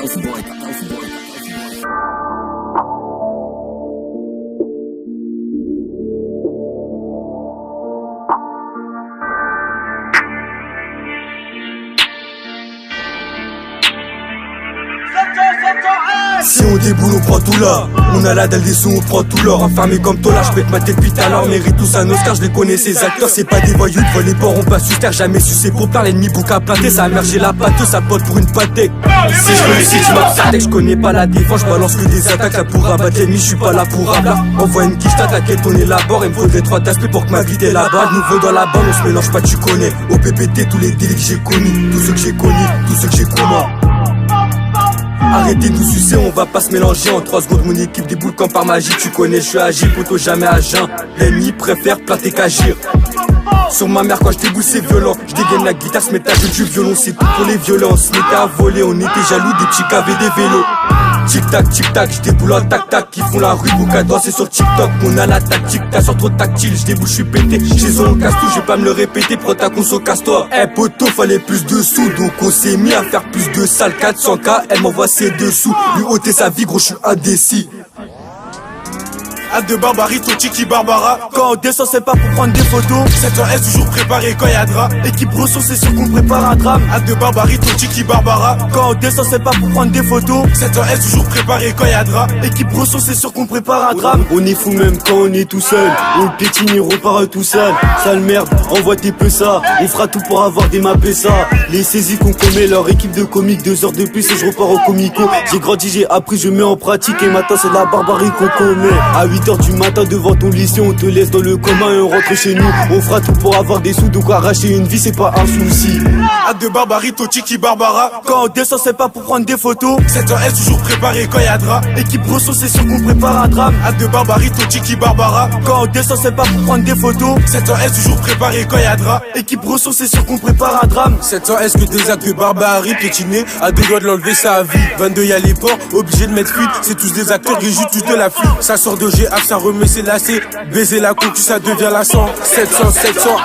Si on déboule, on prend tout là. On a la dalle des sous, on prend tout l'or. Enfermé comme toi là, j'pète ma tête depuis tout à l'heure. Mérite tous un Oscar, je les connais ces acteurs. C'est pas des voyous, devant les porcs, on passe sur terre. Jamais su ses paupières, l'ennemi bouc à planter. Ça a mergé la pâteuse, ça pote pour une pâtèque. Si je réussis, tu m'obsèques. Je connais pas la défense, je balance que des attaques. Là pour abattre l'ennemi, je suis pas là pour abattre. Envoie une quiche, t'inquiète, on élabore. Il me faudrait 3 aspects pour que ma vie t'élabore. Nouveau dans la bande, on se mélange pas, tu connais. Au PPT, tous les délits que j'ai connus. Tous ceux que j'ai connus, tous ceux que j'ai commis. Arrêtez de nous sucer, on va pas se mélanger. En 3 secondes mon équipe déboule comme par magie. Tu connais, je suis agile, poto jamais à jeun. L'ennemi préfère planter qu'agir. Sur ma mère quand je déboule c'est violent. Je dégaine la guitare, se met à jouer du violon. C'est tout pour les violents, on se mettait à voler. On était jaloux des petits qui avaient des vélos. Tic tac, je déboule en tac tac. Qui font la rue pour qu'à danser sur TikTok. On a la tactique, t'as sur trop tactile. Je déboule, je suis pété, chez eux on casse tout. Je vais pas me le répéter, prends ta conso, casse-toi. Eh poto, fallait plus de sous. Donc on s'est mis à faire plus de salles. 400K, elle m'envoie ses dessous. Lui ôter sa vie, gros, je suis indécis. Hâte de Barbarito, Tiki Barbara. Quand on descend c'est pas pour prendre des photos. 7S toujours préparé quand y'a drap. Équipe Brosson c'est sûr qu'on prépare un drame. Hâte de Barbarito, Tiki Barbara. Quand on descend c'est pas pour prendre des photos. 7S toujours préparé quand y'a drap. Équipe Brosson c'est sûr qu'on prépare un drame. On est fou même quand on est tout seul. On piétine et repart tout seul. Sale merde, envoie tes peu ça. On fera tout pour avoir des mappés ça. Les saisies qu'on commet, leur équipe de comiques. 2 heures de plus et je repars au comico. J'ai grandi, j'ai appris, je mets en pratique. Et maintenant c'est de la barbarie qu'on commet. À 8h du matin devant ton lycée, on te laisse dans le coma et on rentre chez nous. On fera tout pour avoir des sous, donc arracher une vie c'est pas un souci. Hâte de Barbarito, Tiki Barbara. Quand on descend c'est pas pour prendre des photos. 7S toujours préparé quand y'a drap. Équipe Brosson c'est sûr qu'on prépare un drame. Hâte de Barbarito, Tiki Barbara. Quand on descend c'est pas pour prendre des photos. 7S toujours préparé quand y'a drap. Équipe Brosson c'est sûr qu'on prépare un drame. 700S que des actes de barbarie piétinés. À 2 doigts de l'enlever sa vie. 22 y'a les ports, obligé de mettre fuite. C'est tous des acteurs qui jouent tous de la fuite. Ça sort de GF, ça remet ses lacets. Baiser la concu, ça devient lassant. 700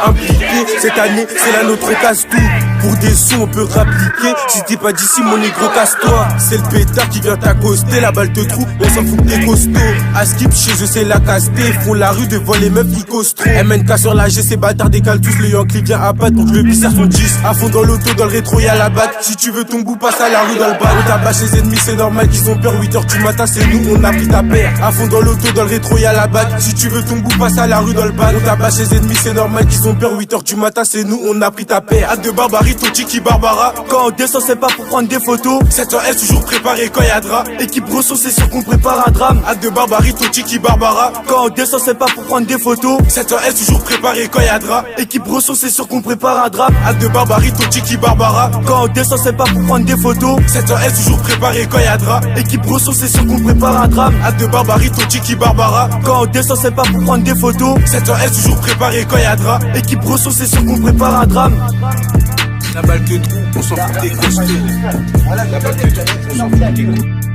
impliqués. Cette année, c'est la nôtre, on casse tout. Pour des sous, on peut rappliquer. Si t'es pas d'ici, mon négro, casse-toi. C'est le pétard qui vient t'accoster. La balle te trouve, on s'en fout que t'es costaud. À skip, chez eux, c'est la casté. Ils font la rue devant les meufs qui causent trop. MNK sur la G, ces bâtards décalent tous. Le Yankee vient à battre pour que le bizarre son 10. À fond dans l'auto, dans le rétro, y'a la batte. Si tu veux ton bout, passe à la rue dans le bas. On tabasse les ennemis, c'est normal qu'ils ont peur. 8h du matin, c'est nous, on a pris ta paire. À fond dans l'auto, dans le rétro, y'a la batte. Si tu veux ton bout, passe à la rue dans le bas. On tabasse les ennemis, c'est normal qu'ils ont peur. 8h du matin, c'est nous, on a pris ta paire. Hâte de Barbarito, Tiki Barbara. Quand on descend c'est pas pour prendre des photos. 700S toujours préparé quand y'a drap. Équipe Brosson c'est sûr qu'on prépare un drame. Hâte de Barbarito, Tiki Barbara. Quand on descend c'est pas pour prendre des photos. 700S toujours préparé quand y'a drap. Équipe Brosson c'est sûr qu'on prépare un drame. Hâte de Barbarito, Tiki Barbara. Quand on descend c'est pas pour prendre des photos. 700S toujours préparé quand y'a drap. Équipe Brosson c'est sûr qu'on prépare un drame. Hâte de Barbarito, Tiki Barbara. Quand on descend c'est pas pour prendre des photos. 700S toujours préparé quand y'a drap. Équipe Brosson c'est sûr qu'on prépare un drame. La balle te trouve, on s'en fout des costauds. La balle te trouve, on s'en fout des costauds.